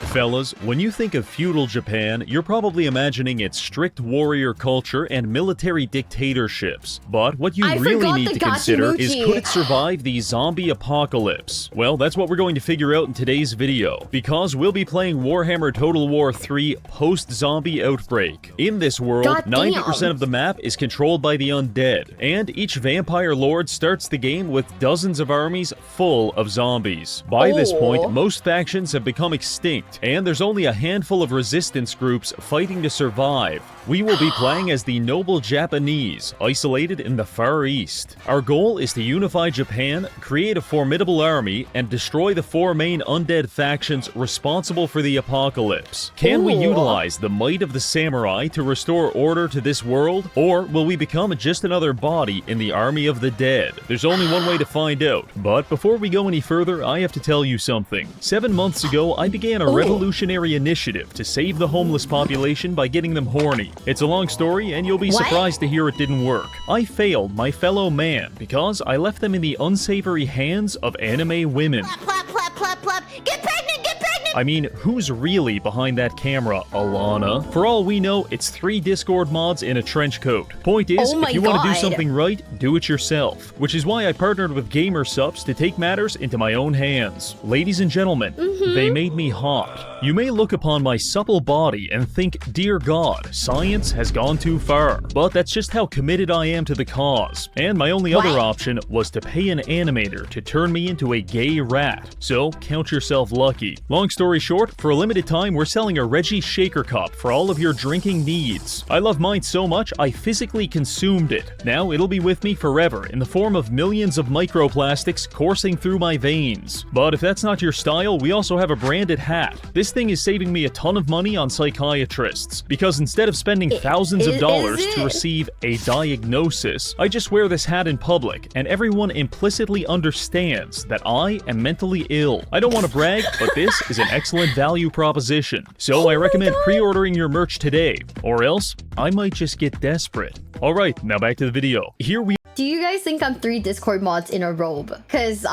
Fellas, when you think of feudal Japan, you're probably imagining its strict warrior culture and military dictatorships. But what you really need to consider is, could it survive the zombie apocalypse? Well, that's what we're going to figure out in today's video, because we'll be playing Warhammer Total War 3 post-zombie outbreak. In this world, 90% of the map is controlled by the undead, and each vampire lord starts the game with dozens of armies full of zombies. By this point, most factions have become extinct, and there's only a handful of resistance groups fighting to survive. We will be playing as the noble Japanese, isolated in the Far East. Our goal is to unify Japan, create a formidable army, and destroy the four main undead factions responsible for the apocalypse. Can we utilize the might of the samurai to restore order to this world, or will we become just another body in the army of the dead? There's only one way to find out, but before we go any further, I have to tell you something. 7 months ago, I began a revolutionary initiative to save the homeless population by getting them horny. It's a long story, and you'll be surprised to hear it didn't work. I failed my fellow man because I left them in the unsavory hands of anime women. Plop, plop, plop, plop. Get pregnant, get pregnant! I mean, who's really behind that camera, Alana? For all we know, it's 3 Discord mods in a trench coat. Point is, if you want to do something right, do it yourself. Which is why I partnered with Gamer Subs to take matters into my own hands. Ladies and gentlemen, they made me hot. You may look upon my supple body and think, dear God, science has gone too far. But that's just how committed I am to the cause. And my only other option was to pay an animator to turn me into a gay rat. So, count yourself lucky. Long story short, for a limited time, we're selling a Reggie Shaker Cup for all of your drinking needs. I love mine so much, I physically consumed it. Now it'll be with me forever in the form of millions of microplastics coursing through my veins. But if that's not your style, we also have a branded hat. This thing is saving me a ton of money on psychiatrists, because instead of spending thousands of dollars to receive a diagnosis, I just wear this hat in public, and everyone implicitly understands that I am mentally ill. I don't want to brag, but this is an excellent value proposition. So I recommend pre-ordering your merch today, or else I might just get desperate. Alright, now back to the video. Here we Do you guys think I'm 3 Discord mods in a robe? Because,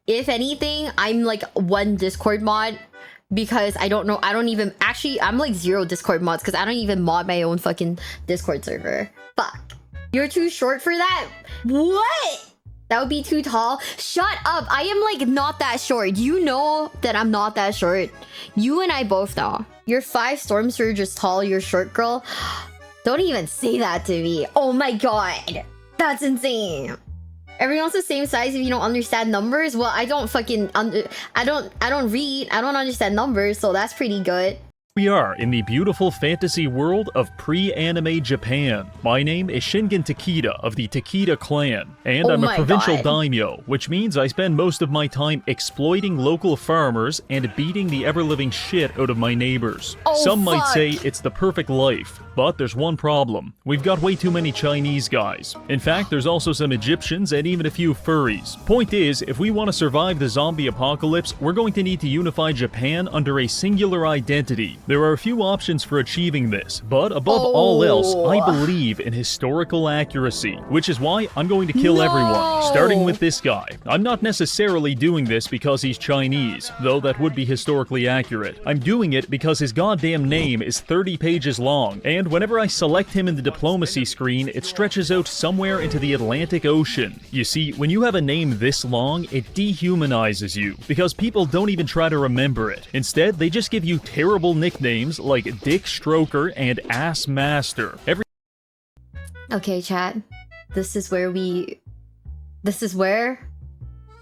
if anything, I'm like 1 Discord mod. Because I don't know, I'm like 0 Discord mods because I don't even mod my own fucking Discord server. Fuck. You're too short for that? What? That would be too tall? Shut up. I am like not that short. You know that I'm not that short. You and I both know. You're 5 storm surges tall, you're short, girl. Don't even say that to me. Oh my god. That's insane. Everyone's the same size if you don't understand numbers. Well, I don't fucking I don't understand numbers, so that's pretty good. We are in the beautiful fantasy world of pre-anime Japan. My name is Shingen Takeda of the Takeda clan, and I'm a provincial daimyo, which means I spend most of my time exploiting local farmers and beating the ever-living shit out of my neighbors. Some might say it's the perfect life, but there's one problem. We've got way too many Chinese guys. In fact, there's also some Egyptians and even a few furries. Point is, if we want to survive the zombie apocalypse, we're going to need to unify Japan under a singular identity. There are a few options for achieving this, but above all else, I believe in historical accuracy, which is why I'm going to kill everyone, starting with this guy. I'm not necessarily doing this because he's Chinese, though that would be historically accurate. I'm doing it because his goddamn name is 30 pages long, and whenever I select him in the diplomacy screen, it stretches out somewhere into the Atlantic Ocean. You see, when you have a name this long, it dehumanizes you, because people don't even try to remember it. Instead, they just give you terrible nicknames like Dick Stroker and Ass Master. Okay, chat. This is where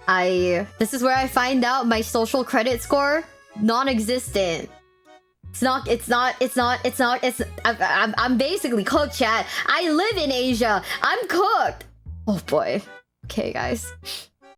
I find out my social credit score non-existent. I'm basically cooked, chat. I live in Asia. I'm cooked. Oh boy. Okay, guys.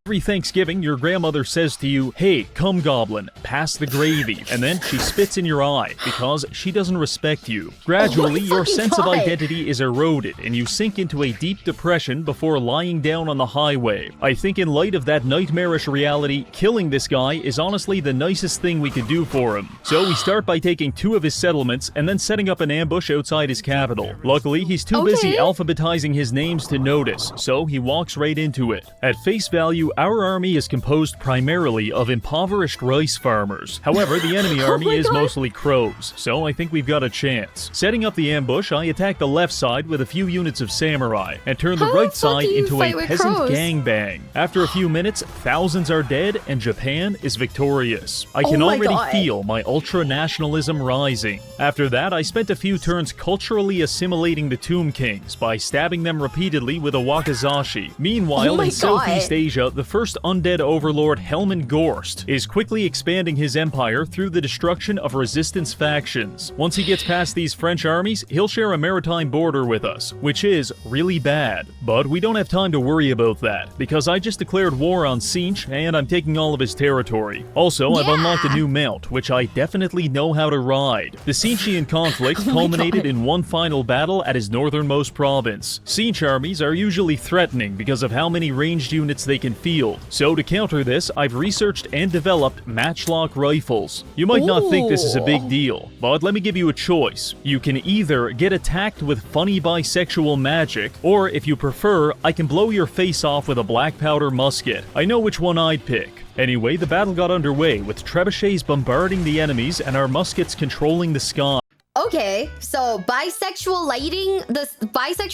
Every Thanksgiving, your grandmother says to you, "Hey, come goblin, pass the gravy," and then she spits in your eye because she doesn't respect you. Gradually, your sense of identity is eroded and you sink into a deep depression before lying down on the highway. I think in light of that nightmarish reality, killing this guy is honestly the nicest thing we could do for him. So we start by taking 2 of his settlements and then setting up an ambush outside his capital. Luckily, he's too busy alphabetizing his names to notice, so he walks right into it. At face value, our army is composed primarily of impoverished rice farmers. However, the enemy army is mostly crows, so I think we've got a chance. Setting up the ambush, I attack the left side with a few units of samurai, and turn the right side into a peasant gangbang. After a few minutes, thousands are dead, and Japan is victorious. I can already feel my ultra-nationalism rising. After that, I spent a few turns culturally assimilating the Tomb Kings by stabbing them repeatedly with a wakizashi. Meanwhile, in Southeast Asia, the first undead overlord Helman Gorst is quickly expanding his empire through the destruction of resistance factions. Once he gets past these French armies, he'll share a maritime border with us, which is really bad. But we don't have time to worry about that, because I just declared war on Sinch, and I'm taking all of his territory. Also, I've unlocked a new mount, which I definitely know how to ride. The Sinchian conflict culminated in one final battle at his northernmost province. Sinch armies are usually threatening because of how many ranged units they can field. So to counter this, I've researched and developed matchlock rifles. You might not think this is a big deal, but let me give you a choice. You can either get attacked with funny bisexual magic, or if you prefer, I can blow your face off with a black powder musket. I know which one I'd pick. Anyway, the battle got underway, with trebuchets bombarding the enemies and our muskets controlling the sky. Okay, so bisexual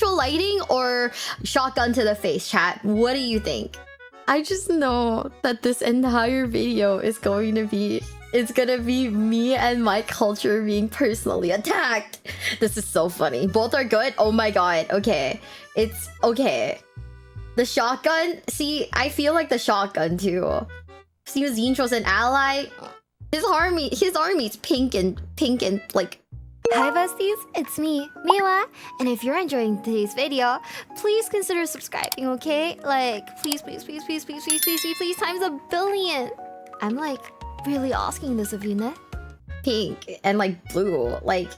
lighting or shotgun to the face, chat? What do you think? I just know that this entire video is going to be... It's gonna be me and my culture being personally attacked. This is so funny. Both are good? Oh my god. Okay. It's... Okay. The shotgun... See, I feel like the shotgun too. See, Zincho's an ally. His army's pink and like... Hi besties, it's me, Miwa, and if you're enjoying today's video, please consider subscribing, okay? Like, please, times 1 billion. I'm like, really asking this of you, ne? Pink and like blue, like,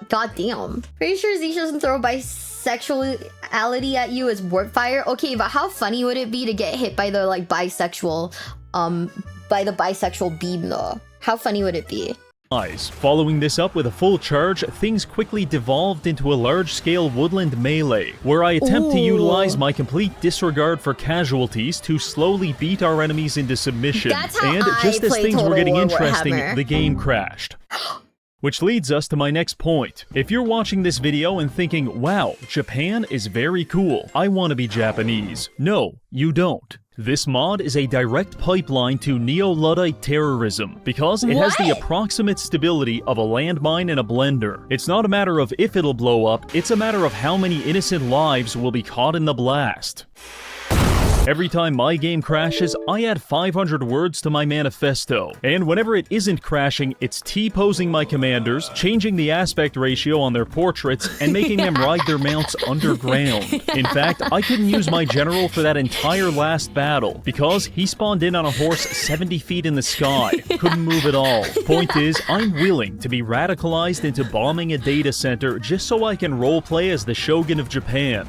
goddamn. Pretty sure Zincho doesn't throw bisexuality at you as warp fire. Okay, but how funny would it be to get hit by the like bisexual beam though? How funny would it be? Following this up with a full charge, things quickly devolved into a large-scale woodland melee, where I attempt to utilize my complete disregard for casualties to slowly beat our enemies into submission. And just as things were getting interesting, the game crashed. Which leads us to my next point. If you're watching this video and thinking, wow, Japan is very cool, I want to be Japanese. No, you don't. This mod is a direct pipeline to Neo-Luddite terrorism, because it has the approximate stability of a landmine in a blender. It's not a matter of if it'll blow up, it's a matter of how many innocent lives will be caught in the blast. Every time my game crashes, I add 500 words to my manifesto, and whenever it isn't crashing, it's T-posing my commanders, changing the aspect ratio on their portraits, and making them ride their mounts underground. In fact, I couldn't use my general for that entire last battle, because he spawned in on a horse 70 feet in the sky, couldn't move at all. Point is, I'm willing to be radicalized into bombing a data center just so I can roleplay as the Shogun of Japan.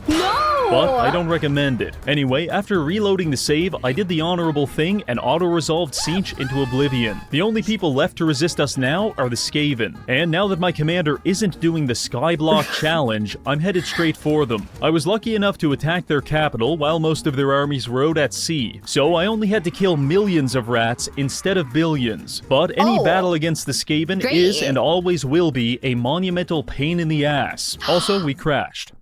But I don't recommend it. Anyway, after reloading the save, I did the honorable thing and auto-resolved Sinch into oblivion. The only people left to resist us now are the Skaven. And now that my commander isn't doing the Skyblock challenge, I'm headed straight for them. I was lucky enough to attack their capital while most of their armies rode at sea, so I only had to kill millions of rats instead of billions. But any battle against the Skaven is and always will be a monumental pain in the ass. Also, we crashed.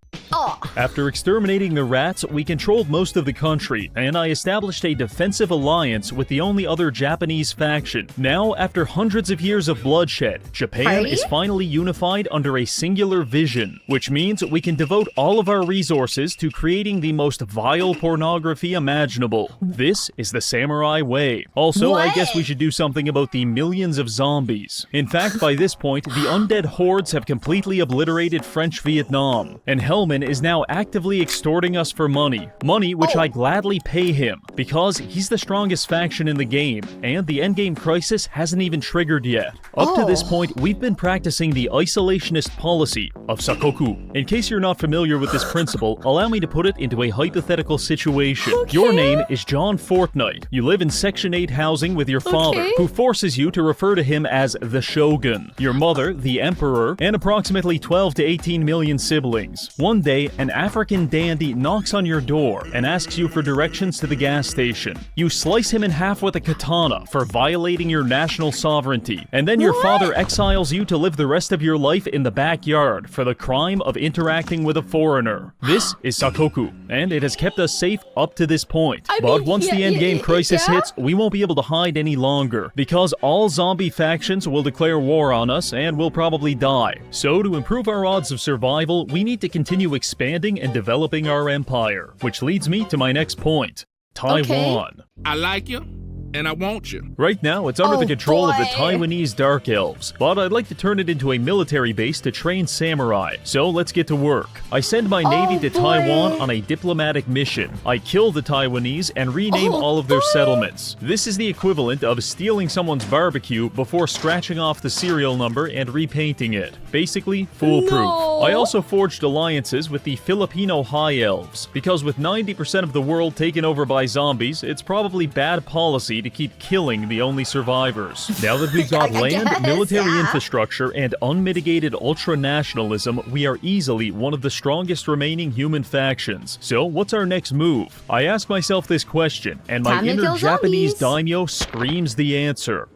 After exterminating the rats, we controlled most of the country, and I established a defensive alliance with the only other Japanese faction. Now, after hundreds of years of bloodshed, Japan is finally unified under a singular vision, which means we can devote all of our resources to creating the most vile pornography imaginable. This is the samurai way. Also, I guess we should do something about the millions of zombies. In fact, by this point, the undead hordes have completely obliterated French Vietnam, and Hellman is now actively extorting us for money. Money which I gladly pay him, because he's the strongest faction in the game, and the endgame crisis hasn't even triggered yet. Up to this point, we've been practicing the isolationist policy of Sakoku. In case you're not familiar with this principle, allow me to put it into a hypothetical situation. Your name is John Fortnite. You live in Section 8 housing with your father, who forces you to refer to him as the Shogun. Your mother, the Emperor, and approximately 12 to 18 million siblings. One day, day, an African dandy knocks on your door and asks you for directions to the gas station. You slice him in half with a katana for violating your national sovereignty, and then your father exiles you to live the rest of your life in the backyard for the crime of interacting with a foreigner. This is Sakoku, and it has kept us safe up to this point. But once the endgame crisis hits, we won't be able to hide any longer, because all zombie factions will declare war on us and we'll probably die. So to improve our odds of survival, we need to continue expanding and developing our empire. Which leads me to my next point. Taiwan. I like you, and I want you. Right now, it's under the control of the Taiwanese Dark Elves, but I'd like to turn it into a military base to train samurai, so let's get to work. I send my navy to Taiwan on a diplomatic mission. I kill the Taiwanese and rename all of their settlements. This is the equivalent of stealing someone's barbecue before scratching off the serial number and repainting it. Basically, foolproof. I also forged alliances with the Filipino High Elves, because with 90% of the world taken over by zombies, it's probably bad policy to keep killing the only survivors. Now that we've got land, military infrastructure, and unmitigated ultra-nationalism, we are easily one of the strongest remaining human factions. So what's our next move? I ask myself this question, and my inner Japanese daimyo screams the answer.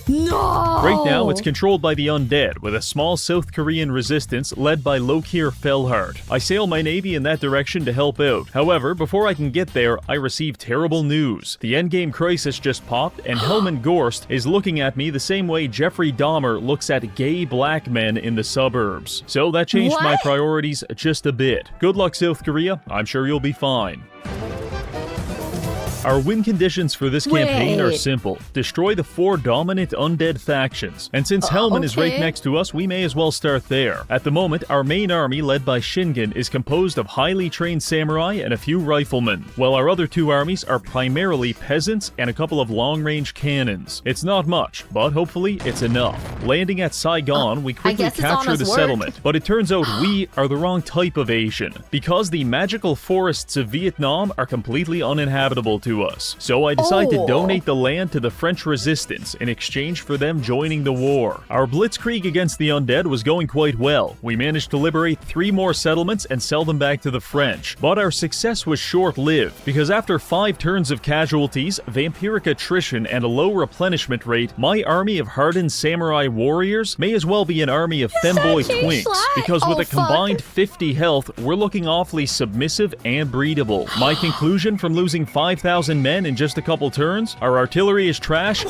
No! Right now, it's controlled by the undead, with a small South Korean resistance led by Lokir Felhart. I sail my navy in that direction to help out. However, before I can get there, I receive terrible news. The endgame crisis just popped, and Helman Gorst is looking at me the same way Jeffrey Dahmer looks at gay black men in the suburbs. So that changed my priorities just a bit. Good luck, South Korea. I'm sure you'll be fine. Our win conditions for this campaign are simple. Destroy the 4 dominant undead factions. And since Helman is right next to us, we may as well start there. At the moment, our main army, led by Shingen, is composed of highly trained samurai and a few riflemen, while our other 2 armies are primarily peasants and a couple of long-range cannons. It's not much, but hopefully it's enough. Landing at Saigon, we quickly capture the settlement, but it turns out we are the wrong type of Asian, because the magical forests of Vietnam are completely uninhabitable to us. So I decide to donate the land to the French resistance in exchange for them joining the war. Our blitzkrieg against the undead was going quite well. We managed to liberate 3 more settlements and sell them back to the French. But our success was short-lived, because after 5 turns of casualties, vampiric attrition, and a low replenishment rate, my army of hardened samurai warriors may as well be an army of femboy twinks, because with a combined 50 health, we're looking awfully submissive and breedable. My conclusion from losing 5,000 men in just a couple turns? Our artillery is trash,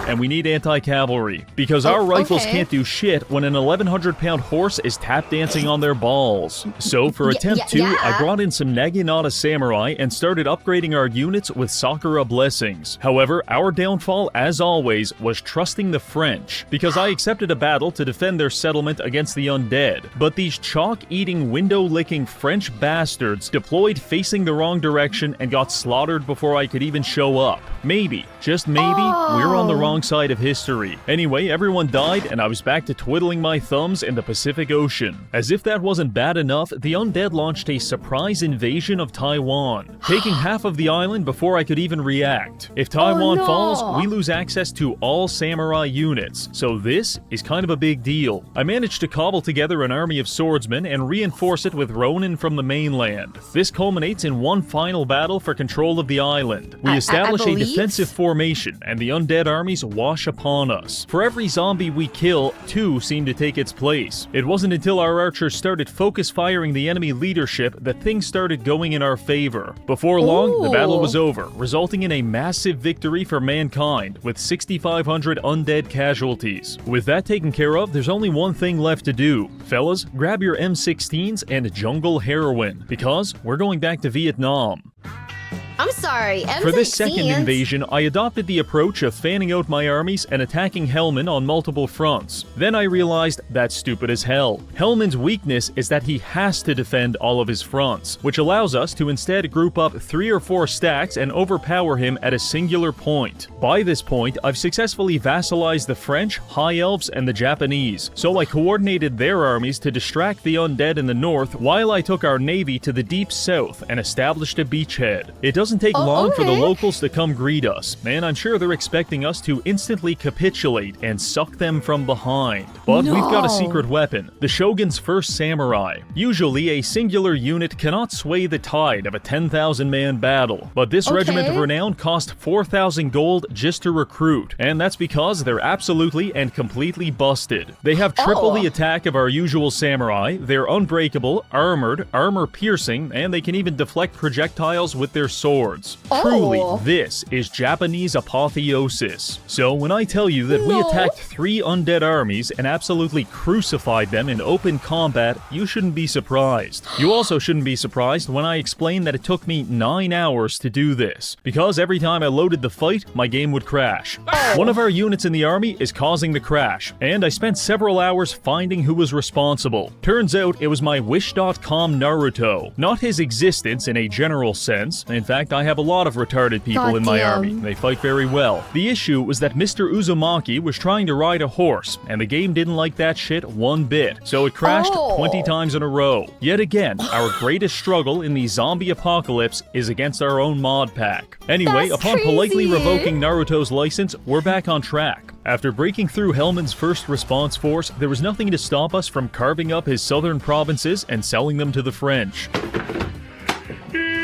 and we need anti-cavalry, because our rifles can't do shit when an 1,100-pound horse is tap dancing on their balls. So for attempt 2, I brought in some Naginata samurai and started upgrading our units with Sakura blessings. However, our downfall, as always, was trusting the French, because I accepted a battle to defend their settlement against the undead. But these chalk-eating, window-licking French bastards deployed facing the wrong direction and got slaughtered before I could even show up. Maybe, just maybe, we're on the wrong side of history. Anyway, everyone died, and I was back to twiddling my thumbs in the Pacific Ocean. As if that wasn't bad enough, the undead launched a surprise invasion of Taiwan, taking half of the island before I could even react. If Taiwan falls, we lose access to all samurai units, so this is kind of a big deal. I managed to cobble together an army of swordsmen and reinforce it with Ronin from the mainland. This culminates in one final battle for control of the island. We establish a defensive formation, and the undead armies wash upon us. For every zombie we kill, 2 seem to take its place. It wasn't until our archers started focus firing the enemy leadership that things started going in our favor. Before long, the battle was over, resulting in a massive victory for mankind, with 6,500 undead casualties. With that taken care of, there's only one thing left to do. Fellas, grab your M16s and jungle heroin, because we're going back to Vietnam. I'm sorry, M16s? For this second invasion, I adopted the approach of fanning out my armies and attacking Helman on multiple fronts. Then I realized that's stupid as hell. Helman's weakness is that he has to defend all of his fronts, which allows us to instead group up 3 or 4 stacks and overpower him at a singular point. By this point, I've successfully vassalized the French, High Elves, and the Japanese, so I coordinated their armies to distract the undead in the north while I took our navy to the deep south and established a beachhead. It doesn't doesn't take long for the locals to come greet us, and I'm sure they're expecting us to instantly capitulate and suck them from behind. But we've got a secret weapon, the Shogun's first samurai. Usually, a singular unit cannot sway the tide of a 10,000-man battle, but this regiment of renown cost 4,000 gold just to recruit, and that's because they're absolutely and completely busted. They have triple the attack of our usual samurai, they're unbreakable, armored, armor-piercing, and they can even deflect projectiles with their swords. Truly, this is Japanese apotheosis. So when I tell you that we attacked 3 undead armies and absolutely crucified them in open combat, you shouldn't be surprised. You also shouldn't be surprised when I explain that it took me 9 hours to do this, because every time I loaded the fight, my game would crash. One of our units in the army is causing the crash, and I spent several hours finding who was responsible. Turns out it was my Wish.com Naruto. Not his existence in a general sense. In fact, I have a lot of retarded people in my army. They fight very well. The issue was that Mr. Uzumaki was trying to ride a horse, and the game didn't like that shit one bit, so it crashed 20 times in a row. Yet again, our greatest struggle in the zombie apocalypse is against our own mod pack. Anyway, upon politely revoking Naruto's license, we're back on track. After breaking through Hellman's first response force, there was nothing to stop us from carving up his southern provinces and selling them to the French.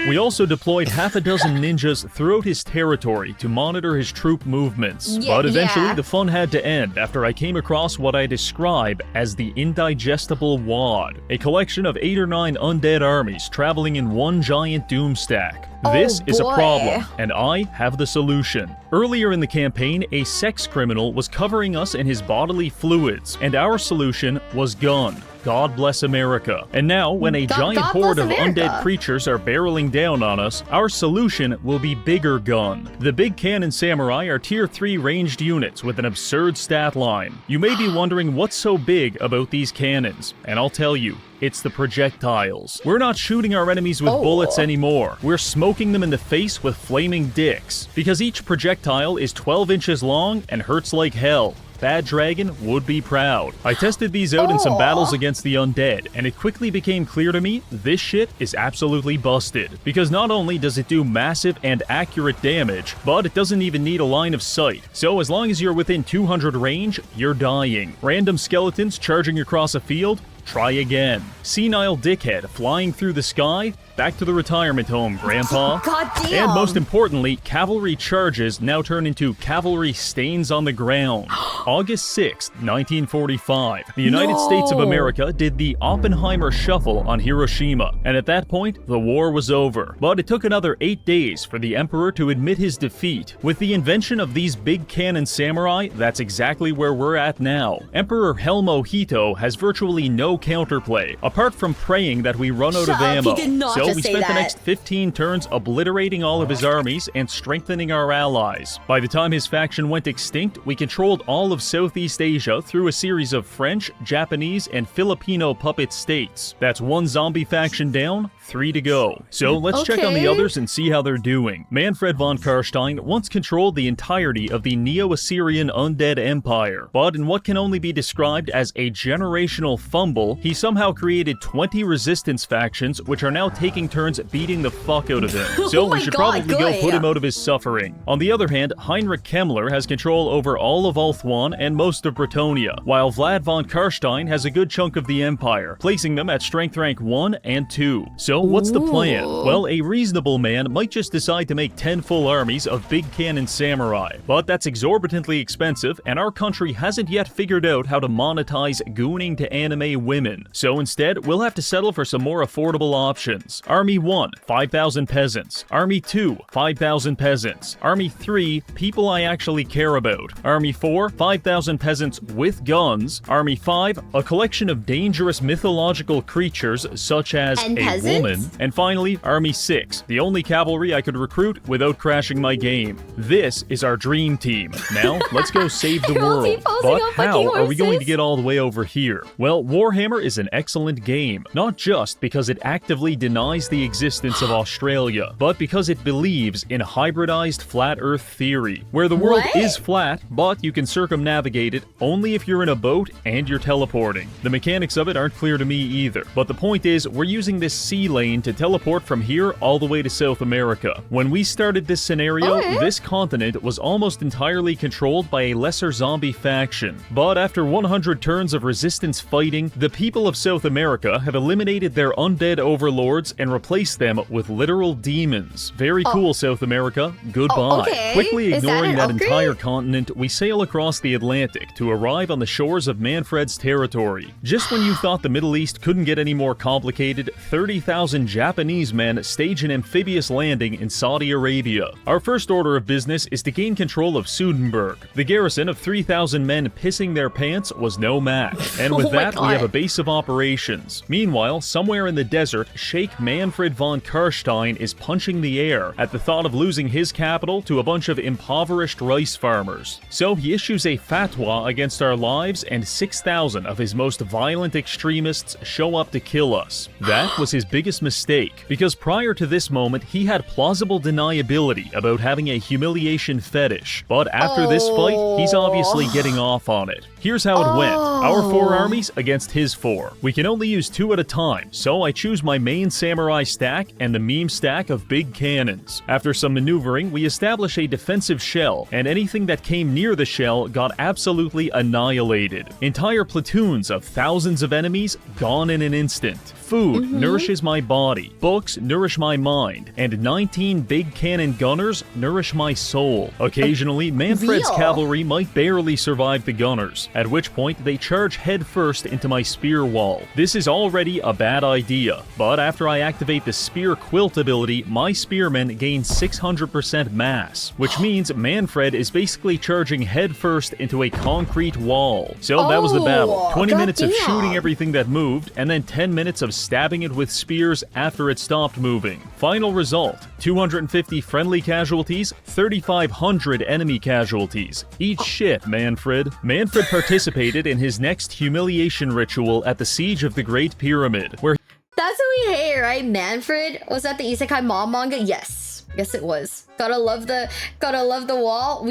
We also deployed half a dozen ninjas throughout his territory to monitor his troop movements. But eventually the fun had to end after I came across what I describe as the indigestible wad, a collection of 8 or 9 undead armies traveling in one giant doom stack. This is a problem, and I have the solution. Earlier in the campaign, a sex criminal was covering us in his bodily fluids, and our solution was gun. God bless America. And now, when a giant horde of undead creatures are barreling down on us, our solution will be bigger gun. The big cannon samurai are tier 3 ranged units with an absurd stat line. You may be wondering what's so big about these cannons, and I'll tell you. It's the projectiles. We're not shooting our enemies with bullets anymore. We're smoking them in the face with flaming dicks. Because each projectile is 12 inches long and hurts like hell. Bad Dragon would be proud. I tested these out in some battles against the undead, and it quickly became clear to me this shit is absolutely busted. Because not only does it do massive and accurate damage, but it doesn't even need a line of sight. So as long as you're within 200 range, you're dying. Random skeletons charging across a field? Try again. Senile dickhead flying through the sky? Back to the retirement home, Grandpa. Goddamn. And most importantly, cavalry charges now turn into cavalry stains on the ground. August 6th, 1945. The United States of America did the Oppenheimer Shuffle on Hiroshima, and at that point, the war was over. But it took another 8 days for the Emperor to admit his defeat. With the invention of these big cannon samurai, that's exactly where we're at now. Emperor Helmo Hito has virtually no counterplay, apart from praying that we run out of ammo. So we spent the next 15 turns obliterating all of his armies and strengthening our allies. By the time his faction went extinct, we controlled all of Southeast Asia through a series of French, Japanese, and Filipino puppet states. That's 1 zombie faction down, 3 to go. So let's check on the others and see how they're doing. Manfred von Karstein once controlled the entirety of the Neo-Assyrian undead empire, but in what can only be described as a generational fumble, he somehow created 20 resistance factions which are now taking turns beating the fuck out of him. So we should probably go put him out of his suffering. On the other hand, Heinrich Kemmler has control over all of Ulthuan and most of Bretonia, while Vlad von Karstein has a good chunk of the empire, placing them at strength rank 1 and 2. So what's the plan? Well, a reasonable man might just decide to make 10 full armies of big cannon samurai, but that's exorbitantly expensive, and our country hasn't yet figured out how to monetize gooning to anime women. So instead, we'll have to settle for some more affordable options. Army 1, 5,000 peasants. Army 2, 5,000 peasants. Army 3, people I actually care about. Army 4, 5,000 peasants with guns. Army 5, a collection of dangerous mythological creatures such as a woman. And finally, Army 6, the only cavalry I could recruit without crashing my game. This is our dream team. Now, let's go save the world. But how are we going to get all the way over here? Well, Warhammer is an excellent game, not just because it actively denies denies the existence of Australia, but because it believes in hybridized flat Earth theory, where the world is flat, but you can circumnavigate it only if you're in a boat and you're teleporting. The mechanics of it aren't clear to me either, but the point is, we're using this sea lane to teleport from here all the way to South America. When we started this scenario, this continent was almost entirely controlled by a lesser zombie faction, but after 100 turns of resistance fighting, the people of South America have eliminated their undead overlords and replaced them with literal demons. Very cool, South America. Goodbye. Quickly ignoring that entire continent, we sail across the Atlantic to arrive on the shores of Manfred's territory. Just when you thought the Middle East couldn't get any more complicated, 30,000 Japanese men stage an amphibious landing in Saudi Arabia. Our first order of business is to gain control of Sudenburg. The garrison of 3,000 men pissing their pants was no match, and with that we have a base of operations. Meanwhile, somewhere in the desert, Sheikh Manfred von Karstein is punching the air at the thought of losing his capital to a bunch of impoverished rice farmers. So he issues a fatwa against our lives, and 6,000 of his most violent extremists show up to kill us. That was his biggest mistake, because prior to this moment he had plausible deniability about having a humiliation fetish, but after this fight, he's obviously getting off on it. Here's how it went. Our 4 armies against his 4. We can only use 2 at a time, so I choose my main samurai stack and the meme stack of big cannons. After some maneuvering, we establish a defensive shell, and anything that came near the shell got absolutely annihilated. Entire platoons of thousands of enemies gone in an instant. Food nourishes my body, books nourish my mind, and 19 big cannon gunners nourish my soul. Occasionally, Manfred's cavalry might barely survive the gunners, at which point they charge headfirst into my spear wall. This is already a bad idea, but after I activate the spear quilt ability, my spearmen gain 600% mass, which means Manfred is basically charging headfirst into a concrete wall. So that was the battle. 20 minutes of shooting everything that moved, and then 10 minutes of stabbing it with spears after it stopped moving. Final result, 250 friendly casualties, 3,500 enemy casualties. Eat shit, Manfred. Manfred participated in his next humiliation ritual at the Siege of the Great Pyramid, where that's what we hate, right? Manfred? Was that the isekai mom manga? Yes. Yes, it was. Gotta love the wall.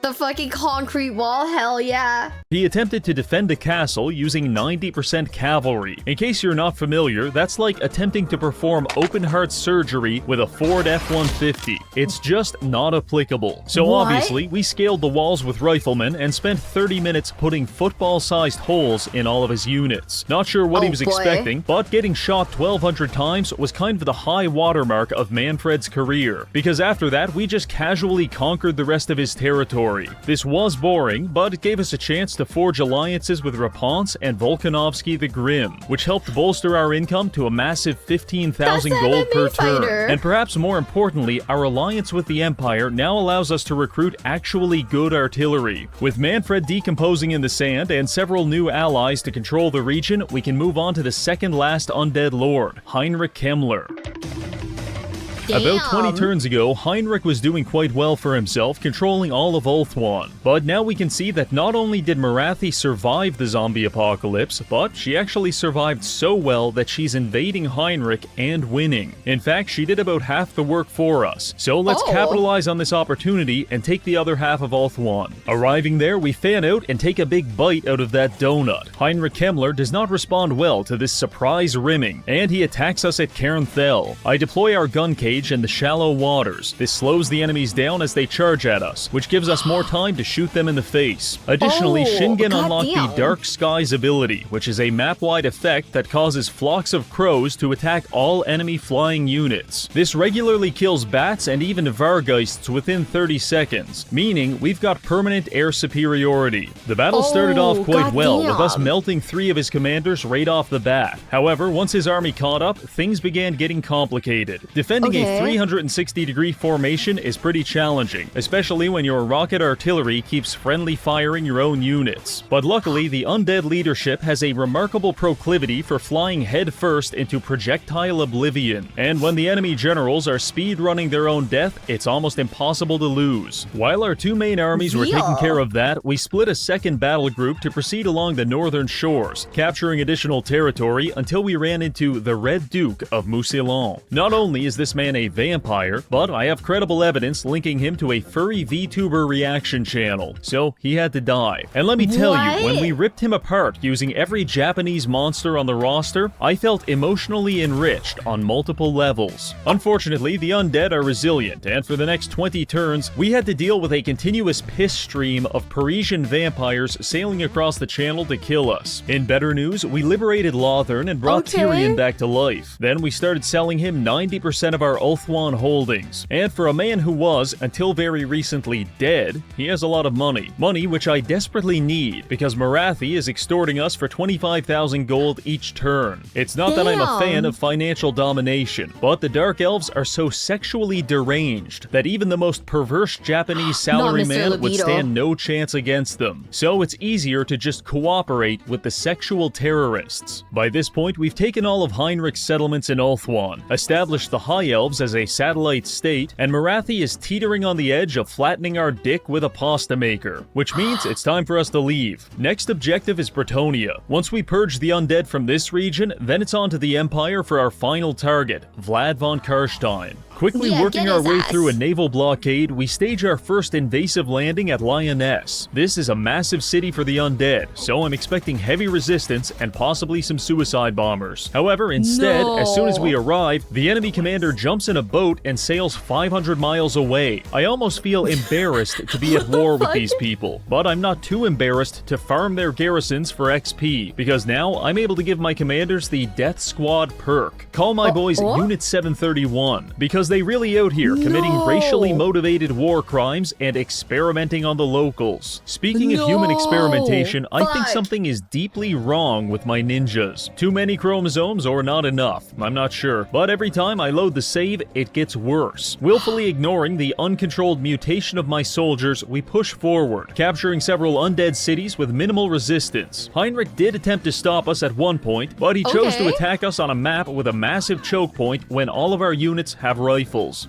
The fucking concrete wall, hell yeah. He attempted to defend a castle using 90% cavalry. In case you're not familiar, that's like attempting to perform open heart surgery with a Ford F-150. It's just not applicable. So obviously, we scaled the walls with riflemen and spent 30 minutes putting football-sized holes in all of his units. Not sure what he was expecting, but getting shot 1,200 times was kind of the high watermark of Manfred's career, because after that, we just casually conquered the rest of his territory. This was boring, but it gave us a chance to forge alliances with Raponce and Volkanovsky the Grim, which helped bolster our income to a massive 15,000 gold per turn. And perhaps more importantly, our alliance with the Empire now allows us to recruit actually good artillery. With Manfred decomposing in the sand and several new allies to control the region, we can move on to the second last undead lord, Heinrich Kemmler. About 20 turns ago, Heinrich was doing quite well for himself, controlling all of Ulthuan. But now we can see that not only did Marathi survive the zombie apocalypse, but she actually survived so well that she's invading Heinrich and winning. In fact, she did about half the work for us. So let's capitalize on this opportunity and take the other half of Ulthuan. Arriving there, we fan out and take a big bite out of that donut. Heinrich Kemmler does not respond well to this surprise rimming, and he attacks us at Cairnthel. I deploy our gun cage in the shallow waters. This slows the enemies down as they charge at us, which gives us more time to shoot them in the face. Additionally, Shingen unlocked the Dark Skies ability, which is a map-wide effect that causes flocks of crows to attack all enemy flying units. This regularly kills bats and even Vargeists within 30 seconds, meaning we've got permanent air superiority. The battle started off quite well, with us melting 3 of his commanders right off the bat. However, once his army caught up, things began getting complicated. Defending a a 360-degree formation is pretty challenging, especially when your rocket artillery keeps friendly firing your own units. But luckily, the undead leadership has a remarkable proclivity for flying headfirst into projectile oblivion, and when the enemy generals are speedrunning their own death, it's almost impossible to lose. While our two main armies were taking care of that, we split a second battle group to proceed along the northern shores, capturing additional territory until we ran into the Red Duke of Mousillon. Not only is this man a vampire, but I have credible evidence linking him to a furry VTuber reaction channel, so he had to die. And let me tell you, when we ripped him apart using every Japanese monster on the roster, I felt emotionally enriched on multiple levels. Unfortunately, the undead are resilient, and for the next 20 turns, we had to deal with a continuous piss stream of Parisian vampires sailing across the channel to kill us. In better news, we liberated Lothern and brought Tyrion back to life. Then we started selling him 90% of our Ulthuan holdings. And for a man who was, until very recently, dead, he has a lot of money. Money which I desperately need, because Morathi is extorting us for 25,000 gold each turn. It's not that I'm a fan of financial domination, but the Dark Elves are so sexually deranged that even the most perverse Japanese salaryman would stand no chance against them. So it's easier to just cooperate with the sexual terrorists. By this point, we've taken all of Heinrich's settlements in Ulthuan, established the High Elves as a satellite state, and Morathi is teetering on the edge of flattening our dick with a pasta maker, which means it's time for us to leave. Next objective is Bretonia. Once we purge the undead from this region, then it's on to the Empire for our final target, Vlad von Karstein. Quickly working our way through a naval blockade, we stage our first invasive landing at Lyonesse. This is a massive city for the undead, so I'm expecting heavy resistance and possibly some suicide bombers. However, instead, as soon as we arrive, the enemy commander jumps in a boat and sails 500 miles away. I almost feel embarrassed to be at war with these people, but I'm not too embarrassed to farm their garrisons for XP, because now I'm able to give my commanders the Death Squad perk. Call my boys Unit 731, because they really out here committing racially motivated war crimes and experimenting on the locals. Speaking of human experimentation, I think something is deeply wrong with my ninjas. Too many chromosomes or not enough, I'm not sure. But every time I load the save, it gets worse. Willfully ignoring the uncontrolled mutation of my soldiers, we push forward, capturing several undead cities with minimal resistance. Heinrich did attempt to stop us at one point, but he chose to attack us on a map with a massive choke point when all of our units have rifles.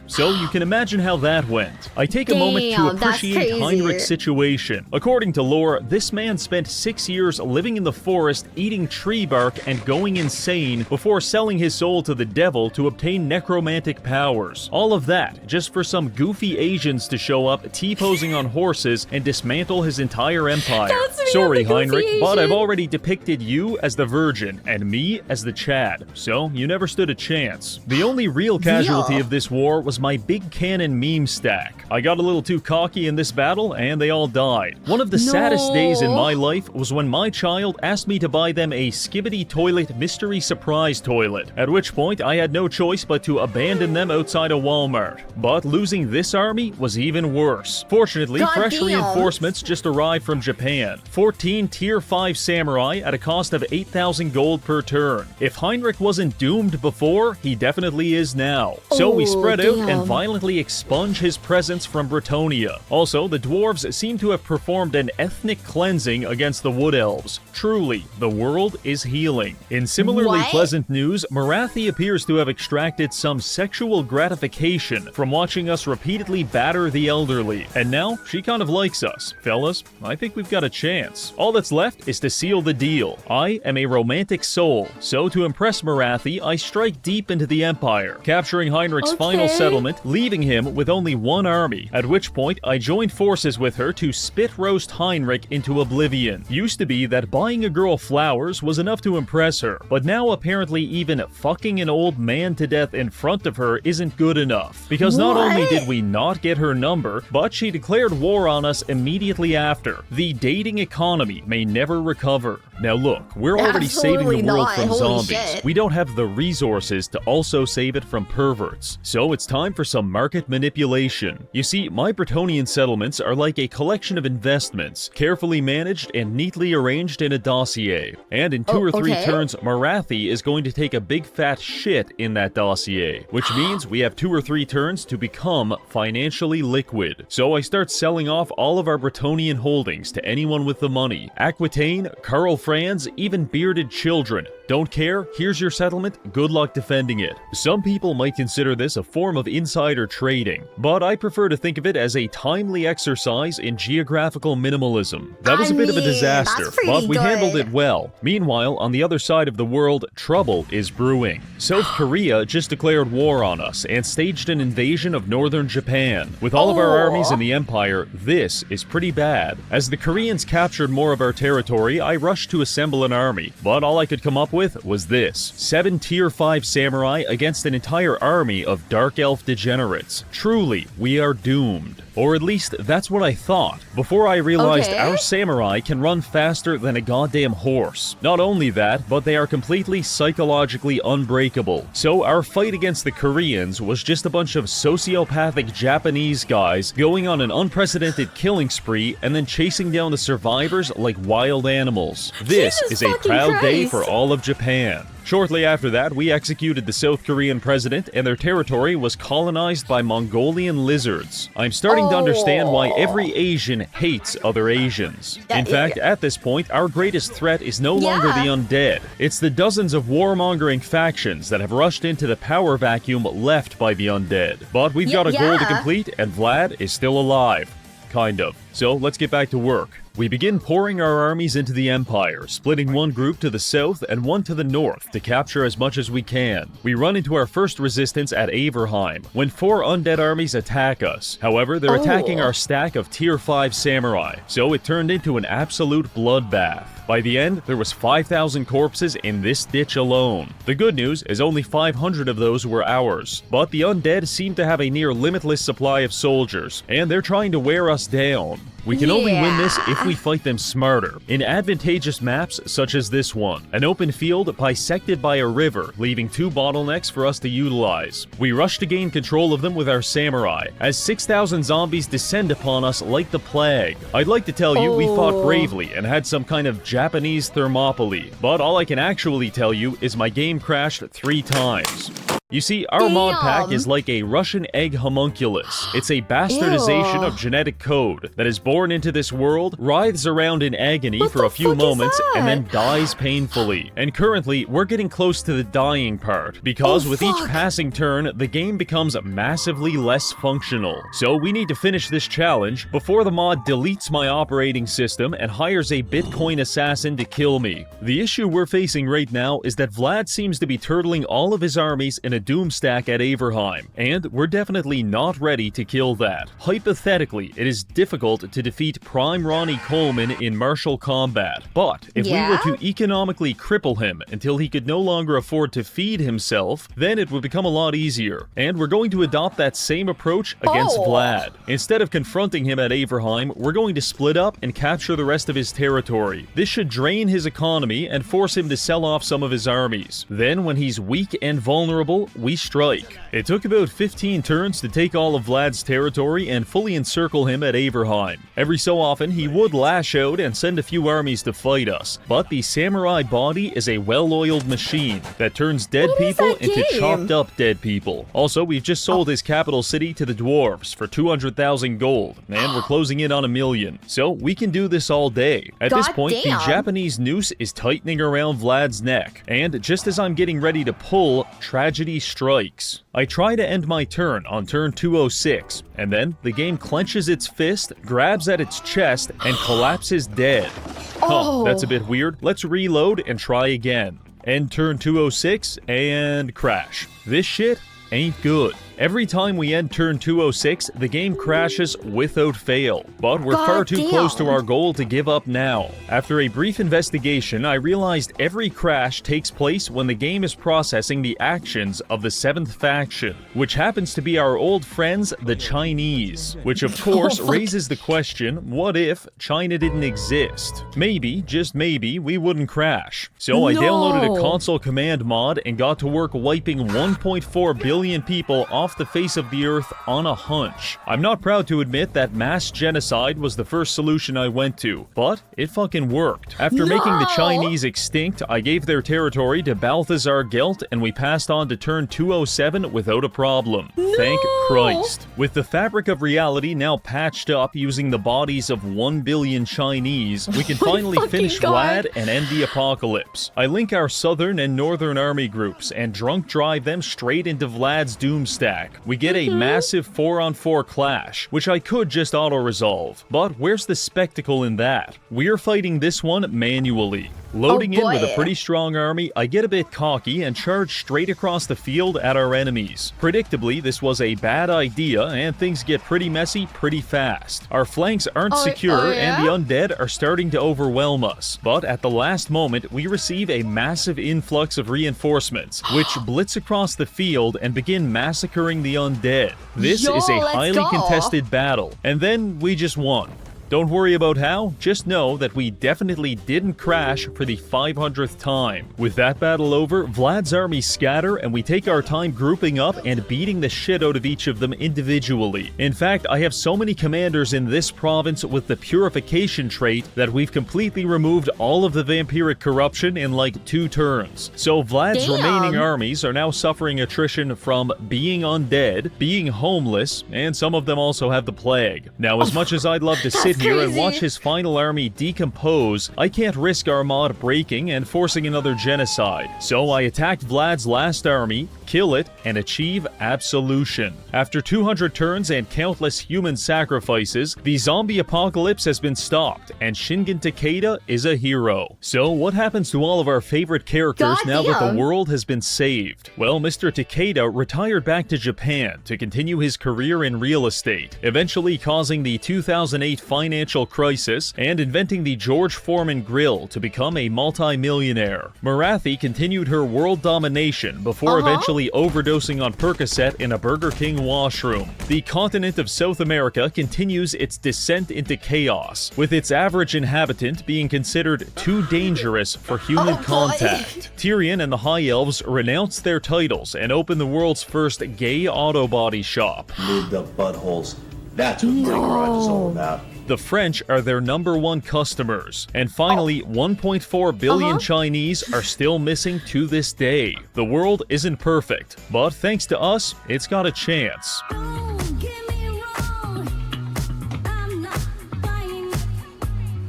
So you can imagine how that went. I take a moment to appreciate Heinrich's situation. According to lore, this man spent 6 years living in the forest, eating tree bark and going insane before selling his soul to the devil to obtain necromantic powers. All of that just for some goofy Asians to show up T-posing on horses and dismantle his entire empire. Sorry, Heinrich, but I've already depicted you as the Virgin and me as the Chad, so you never stood a chance. The only real casualty of this war was my big cannon meme stack. I got a little too cocky in this battle and they all died. One of the saddest days in my life was when my child asked me to buy them a Skibbity Toilet mystery surprise toilet, at which point I had no choice but to abandon them outside a Walmart. But losing this army was even worse. Fortunately, fresh reinforcements just arrived from Japan. 14 tier 5 samurai at a cost of 8,000 gold per turn. If Heinrich wasn't doomed before, he definitely is now. So we spread out and violently expunge his presence from Bretonia. Also, the dwarves seem to have performed an ethnic cleansing against the wood elves. Truly, the world is healing. In similarly pleasant news, Morathi appears to have extracted some sexual gratification from watching us repeatedly batter the elderly. And now, she kind of likes us. Fellas, I think we've got a chance. All that's left is to seal the deal. I am a romantic soul, so to impress Morathi, I strike deep into the Empire, capturing Heinrich's final settlement, leaving him with only one army, at which point I joined forces with her to spit roast Heinrich into oblivion. Used to be that buying a girl flowers was enough to impress her, but now apparently even fucking an old man to death in front of her isn't good enough. Because not only did we not get her number, but she declared war on us immediately after. The dating economy may never recover. Now look, we're already saving the world from zombies. We don't have the resources to also save it from perverts. So it's time for some market manipulation. You see, my Bretonian settlements are like a collection of investments, carefully managed and neatly arranged in a dossier. And in 2 or 3 turns, Marathi is going to take a big fat shit in that dossier, which means we have 2 or 3 turns to become financially liquid. So I start selling off all of our Bretonian holdings to anyone with the money. Aquitaine, Karl Franz, even bearded children. Don't care? Here's your settlement, good luck defending it. Some people might consider this a form of insider trading, but I prefer to think of it as a timely exercise in geographical minimalism. That was a bit of a disaster, but we handled it well. Meanwhile, on the other side of the world, trouble is brewing. South Korea just declared war on us and staged an invasion of northern Japan. With all of our armies in the empire, this is pretty bad. As the Koreans captured more of our territory, I rushed to assemble an army, but all I could come up with was this: 7 tier 5 samurai against an entire army of dark elf degenerates. Truly, we are doomed. Or at least, that's what I thought, before I realized our samurai can run faster than a goddamn horse. Not only that, but they are completely psychologically unbreakable. So our fight against the Koreans was just a bunch of sociopathic Japanese guys going on an unprecedented killing spree and then chasing down the survivors like wild animals. This is a proud day for all of Japan. Shortly after that, we executed the South Korean president, and their territory was colonized by Mongolian lizards. I'm starting to understand why every Asian hates other Asians. In fact, at this point, our greatest threat is no longer the undead. It's the dozens of warmongering factions that have rushed into the power vacuum left by the undead. But we've got a goal to complete, and Vlad is still alive. Kind of. So let's get back to work. We begin pouring our armies into the Empire, splitting one group to the south and one to the north to capture as much as we can. We run into our first resistance at Averheim, when 4 undead armies attack us. However, they're attacking our stack of tier 5 samurai, so it turned into an absolute bloodbath. By the end, there was 5,000 corpses in this ditch alone. The good news is only 500 of those were ours, but the undead seem to have a near limitless supply of soldiers, and they're trying to wear us down. We can only win this if we fight them smarter, in advantageous maps such as this one. An open field bisected by a river, leaving 2 bottlenecks for us to utilize. We rush to gain control of them with our samurai, as 6,000 zombies descend upon us like the plague. I'd like to tell you we fought bravely and had some kind of Japanese Thermopylae, but all I can actually tell you is my game crashed 3 times. You see, our mod pack is like a Russian egg homunculus. It's a bastardization of genetic code that is born into this world, writhes around in agony for a few moments, and then dies painfully. And currently, we're getting close to the dying part, because with each passing turn, the game becomes massively less functional. So we need to finish this challenge before the mod deletes my operating system and hires a Bitcoin assassin to kill me. The issue we're facing right now is that Vlad seems to be turtling all of his armies in a doomstack at Averheim, and we're definitely not ready to kill that. Hypothetically, it is difficult to defeat Prime Ronnie Coleman in martial combat, but if we were to economically cripple him until he could no longer afford to feed himself, then it would become a lot easier. And we're going to adopt that same approach against Vlad. Instead of confronting him at Averheim, we're going to split up and capture the rest of his territory. This should drain his economy and force him to sell off some of his armies. Then, when he's weak and vulnerable, we strike. It took about 15 turns to take all of Vlad's territory and fully encircle him at Averheim. Every so often, he would lash out and send a few armies to fight us, but the samurai body is a well-oiled machine that turns dead people into chopped up dead people. Also, we've just sold his capital city to the dwarves for 200,000 gold, and we're closing in on 1 million. So we can do this all day. At this point, the Japanese noose is tightening around Vlad's neck, and just as I'm getting ready to pull, tragedy strikes. I try to end my turn on turn 206, and then the game clenches its fist, grabs at its chest, and collapses dead. Huh, that's a bit weird. Let's reload and try again. End turn 206, and crash. This shit ain't good. Every time we end turn 206, the game crashes without fail, but we're far too close to our goal to give up now. After a brief investigation, I realized every crash takes place when the game is processing the actions of the 7th faction, which happens to be our old friends, the Chinese, which of course raises the question, what if China didn't exist? Maybe, just maybe, we wouldn't crash. So I downloaded a console command mod and got to work wiping 1.4 billion people off off the face of the earth on a hunch. I'm not proud to admit that mass genocide was the first solution I went to, but it fucking worked. After making the Chinese extinct, I gave their territory to Balthazar Gelt, and we passed on to turn 207 without a problem. Thank Christ. With the fabric of reality now patched up using the bodies of 1 billion Chinese, we can finally finish Vlad and end the apocalypse. I link our southern and northern army groups and drunk drive them straight into Vlad's doom stack. We get a massive 4-on-4 clash, which I could just auto-resolve. But where's the spectacle in that? We're fighting this one manually. Loading in with a pretty strong army, I get a bit cocky and charge straight across the field at our enemies. Predictably, this was a bad idea, and things get pretty messy pretty fast. Our flanks aren't secure, and the undead are starting to overwhelm us. But at the last moment, we receive a massive influx of reinforcements, which blitz across the field and begin massacring the undead. This is a highly contested battle, and then we just won. Don't worry about how, just know that we definitely didn't crash for the 500th time. With that battle over, Vlad's armies scatter and we take our time grouping up and beating the shit out of each of them individually. In fact, I have so many commanders in this province with the purification trait that we've completely removed all of the vampiric corruption in like 2 turns. So Vlad's remaining armies are now suffering attrition from being undead, being homeless, and some of them also have the plague. Now, as much as I'd love to sit here and watch his final army decompose, I can't risk our mod breaking and forcing another genocide. So I attacked Vlad's last army, kill it, and achieve absolution. After 200 turns and countless human sacrifices, the zombie apocalypse has been stopped, and Shingen Takeda is a hero. So what happens to all of our favorite characters now that the world has been saved? Well, Mr. Takeda retired back to Japan to continue his career in real estate, eventually causing the 2008 financial crisis and inventing the George Foreman grill to become a multi-millionaire. Marathi continued her world domination before eventually overdosing on Percocet in a Burger King washroom. The continent of South America continues its descent into chaos, with its average inhabitant being considered too dangerous for human contact. Tyrion and the High Elves renounce their titles and open the world's first gay auto body shop. Mid the buttholes. That's what Big Garage is all about. The French are their #1 customers. And finally, 1.4 billion Chinese are still missing to this day. The world isn't perfect, but thanks to us, it's got a chance.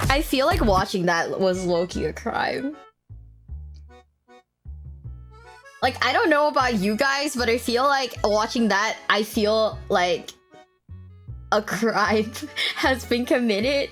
I feel like watching that was low-key a crime. Like, I don't know about you guys, but I feel like watching that, I feel like a crime has been committed.